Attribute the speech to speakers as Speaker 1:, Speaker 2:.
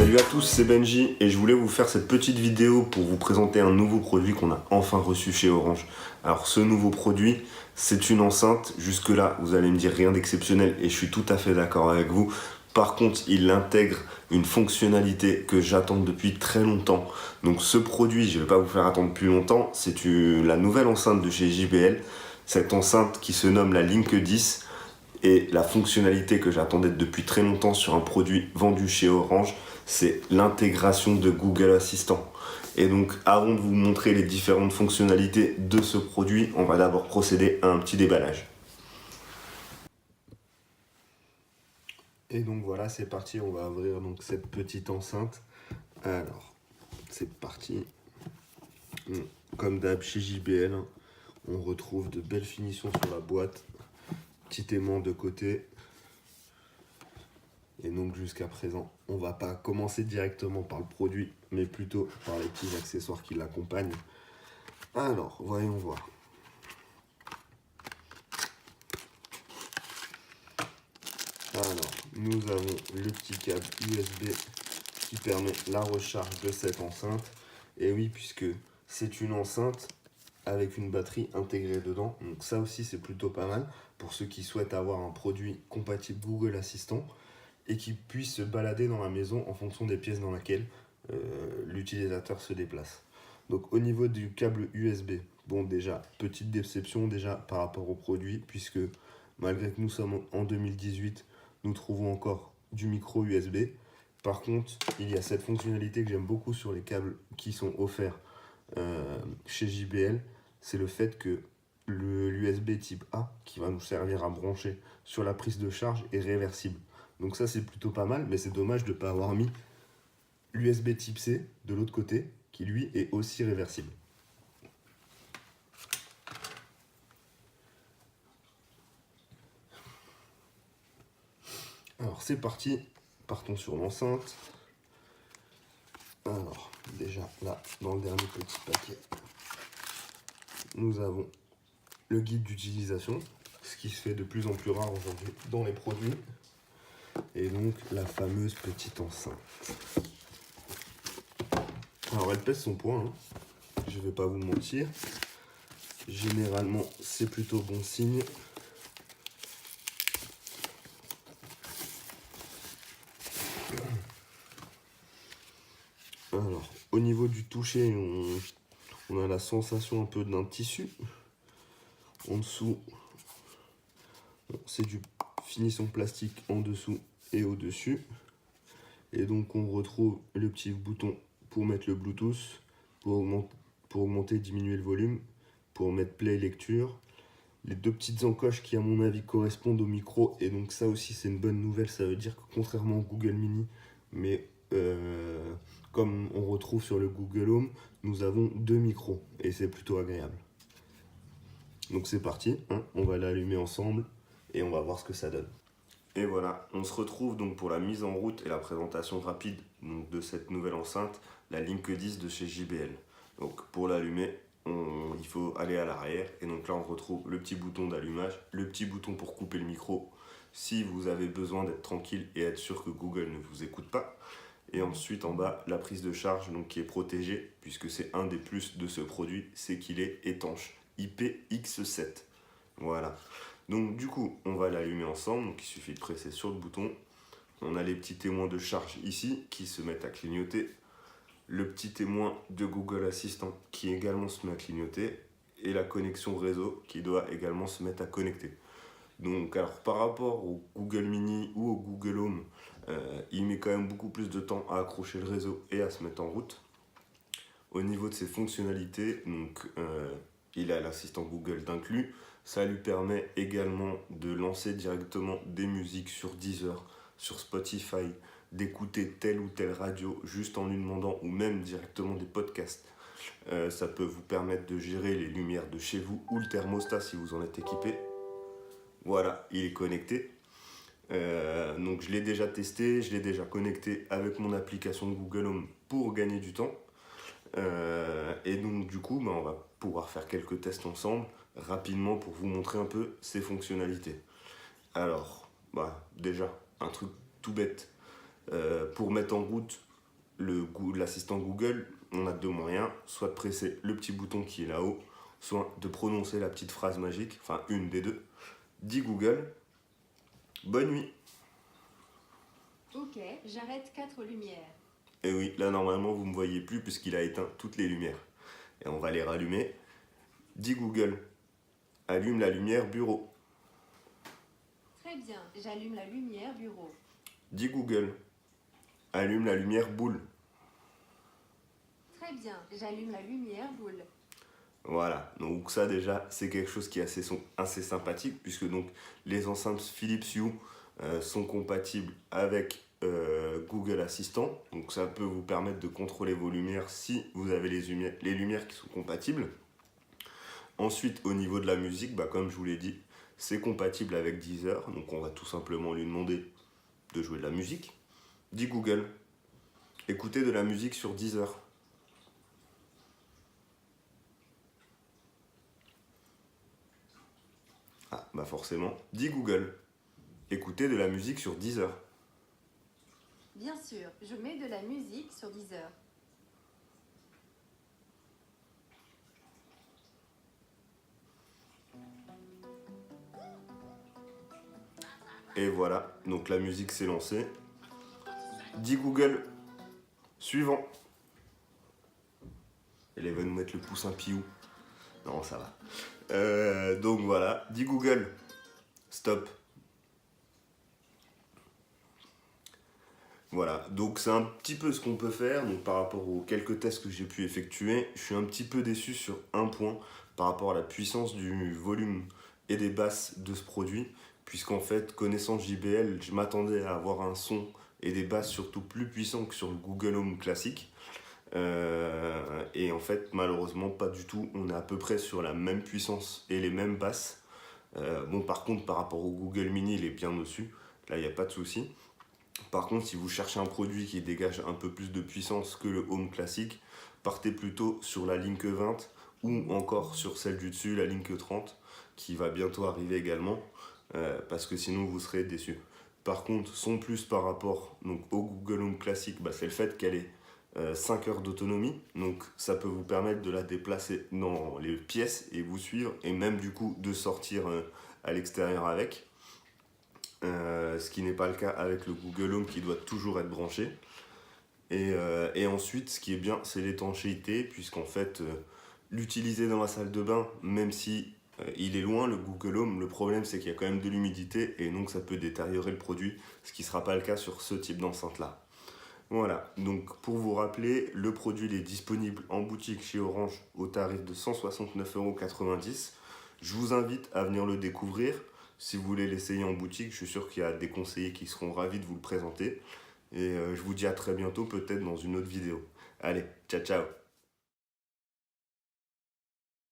Speaker 1: Salut à tous, c'est Benji et je voulais vous faire cette petite vidéo pour vous présenter un nouveau produit qu'on a enfin reçu chez Orange. Alors ce nouveau produit, c'est une enceinte. Jusque-là, vous allez me dire rien d'exceptionnel et je suis tout à fait d'accord avec vous. Par contre, il intègre une fonctionnalité que j'attends depuis très longtemps. Donc ce produit, je ne vais pas vous faire attendre plus longtemps, c'est la nouvelle enceinte de chez JBL. Cette enceinte qui se nomme la Link 10. Et la fonctionnalité que j'attendais depuis très longtemps sur un produit vendu chez Orange, c'est l'intégration de Google Assistant. Et donc, avant de vous montrer les différentes fonctionnalités de ce produit, on va d'abord procéder à un petit déballage. Et donc voilà, c'est parti, on va ouvrir donc cette petite enceinte. Alors, c'est parti. Comme d'hab chez JBL, on retrouve de belles finitions sur la boîte. Petit aimant de côté. Et donc jusqu'à présent, on va pas commencer directement par le produit, mais plutôt par les petits accessoires qui l'accompagnent. Alors, voyons voir. Alors, nous avons le petit câble USB qui permet la recharge de cette enceinte. Et oui, puisque c'est une enceinte avec une batterie intégrée dedans. Donc ça aussi, c'est plutôt pas mal pour ceux qui souhaitent avoir un produit compatible Google Assistant et qui puisse se balader dans la maison en fonction des pièces dans lesquelles l'utilisateur se déplace. Donc au niveau du câble USB, bon déjà, petite déception déjà par rapport au produit, puisque malgré que nous sommes en 2018, nous trouvons encore du micro USB. Par contre, il y a cette fonctionnalité que j'aime beaucoup sur les câbles qui sont offerts chez JBL, c'est le fait que l'USB type A, qui va nous servir à brancher sur la prise de charge, est réversible. Donc ça c'est plutôt pas mal, mais c'est dommage de ne pas avoir mis l'USB type C de l'autre côté, qui lui est aussi réversible. Alors c'est parti, partons sur l'enceinte. Alors déjà là, dans le dernier petit paquet, nous avons le guide d'utilisation, ce qui se fait de plus en plus rare aujourd'hui dans les produits. Et donc la fameuse petite enceinte. Alors elle pèse son poids, hein. Je vais pas vous mentir. Généralement c'est plutôt bon signe. Alors au niveau du toucher, on a la sensation un peu d'un tissu. En dessous, c'est du finition plastique en dessous et au-dessus. Et donc on retrouve le petit bouton pour mettre le Bluetooth, pour augmenter et diminuer le volume, pour mettre play lecture. Les deux petites encoches qui à mon avis correspondent au micro, et donc ça aussi c'est une bonne nouvelle, ça veut dire que contrairement au Google Mini, mais comme on retrouve sur le Google Home, nous avons deux micros, et c'est plutôt agréable. Donc c'est parti, hein, on va l'allumer ensemble, et on va voir ce que ça donne. Et voilà, on se retrouve donc pour la mise en route et la présentation rapide donc, de cette nouvelle enceinte, la Link 10 de chez JBL. Donc pour l'allumer, il faut aller à l'arrière, et donc là on retrouve le petit bouton d'allumage, le petit bouton pour couper le micro si vous avez besoin d'être tranquille et être sûr que Google ne vous écoute pas. Et ensuite en bas, la prise de charge donc, qui est protégée, puisque c'est un des plus de ce produit, c'est qu'il est étanche, IPX7. Voilà. Donc du coup, on va l'allumer ensemble, donc il suffit de presser sur le bouton. On a les petits témoins de charge ici qui se mettent à clignoter. Le petit témoin de Google Assistant qui également se met à clignoter. Et la connexion réseau qui doit également se mettre à connecter. Donc alors par rapport au Google Mini ou au Google Home, il met quand même beaucoup plus de temps à accrocher le réseau et à se mettre en route. Au niveau de ses fonctionnalités, donc, il a l'assistant Google d'inclus. Ça lui permet également de lancer directement des musiques sur Deezer, sur Spotify, d'écouter telle ou telle radio juste en lui demandant, ou même directement des podcasts. Ça peut vous permettre de gérer les lumières de chez vous ou le thermostat si vous en êtes équipé. Voilà, il est connecté. Donc je l'ai déjà testé, je l'ai déjà connecté avec mon application Google Home pour gagner du temps. Et donc du coup, on va pouvoir faire quelques tests ensemble rapidement pour vous montrer un peu ses fonctionnalités. Alors, déjà, un truc tout bête. Pour mettre en route l'assistant Google, on a deux moyens, soit de presser le petit bouton qui est là-haut, soit de prononcer la petite phrase magique, enfin une des deux. Dis Google, bonne nuit.
Speaker 2: Ok, j'arrête 4 lumières.
Speaker 1: Et oui, là normalement vous ne me voyez plus puisqu'il a éteint toutes les lumières. Et on va les rallumer. Dis Google, allume la lumière bureau.
Speaker 2: Très bien, j'allume la lumière bureau.
Speaker 1: Dis Google, allume la lumière boule.
Speaker 2: Très bien, j'allume la lumière boule.
Speaker 1: Voilà, donc ça déjà c'est quelque chose qui est assez sympathique puisque donc les enceintes Philips Hue sont compatibles avec Google Assistant. Donc ça peut vous permettre de contrôler vos lumières si vous avez les lumières qui sont compatibles. Ensuite au niveau de la musique, comme je vous l'ai dit, c'est compatible avec Deezer. Donc on va tout simplement lui demander de jouer de la musique. Dis Google, écoutez de la musique sur Deezer. Ah, forcément. Dis Google, écoutez de la musique sur Deezer.
Speaker 2: Bien sûr, je mets de la musique sur Deezer.
Speaker 1: Et voilà, donc la musique s'est lancée. Dis Google, suivant. Elle va nous mettre le poussin piou. Non, ça va. Donc voilà, dis Google, stop. Voilà, donc c'est un petit peu ce qu'on peut faire. Donc par rapport aux quelques tests que j'ai pu effectuer, je suis un petit peu déçu sur un point par rapport à la puissance du volume et des basses de ce produit, puisqu'en fait, connaissant JBL, je m'attendais à avoir un son et des basses surtout plus puissants que sur le Google Home classique. Et en fait, malheureusement, pas du tout. On est à peu près sur la même puissance et les mêmes basses. Par contre, par rapport au Google Mini, il est bien au-dessus. Là, il n'y a pas de souci. Par contre, si vous cherchez un produit qui dégage un peu plus de puissance que le Home classique, partez plutôt sur la Link 20 ou encore sur celle du dessus, la Link 30, qui va bientôt arriver également, parce que sinon vous serez déçus. Par contre, son plus par rapport donc, au Google Home classique, c'est le fait qu'elle ait 5 heures d'autonomie, donc ça peut vous permettre de la déplacer dans les pièces et vous suivre, et même du coup de sortir à l'extérieur avec. Ce qui n'est pas le cas avec le Google Home qui doit toujours être branché. Et ensuite, ce qui est bien, c'est l'étanchéité, puisqu'en fait, l'utiliser dans la salle de bain, même si il est loin, le Google Home, le problème c'est qu'il y a quand même de l'humidité, et donc ça peut détériorer le produit, ce qui ne sera pas le cas sur ce type d'enceinte-là. Voilà, donc pour vous rappeler, le produit il est disponible en boutique chez Orange au tarif de 169,90 €. Je vous invite à venir le découvrir. Si vous voulez l'essayer en boutique, je suis sûr qu'il y a des conseillers qui seront ravis de vous le présenter. Et je vous dis à très bientôt, peut-être dans une autre vidéo. Allez, ciao ciao!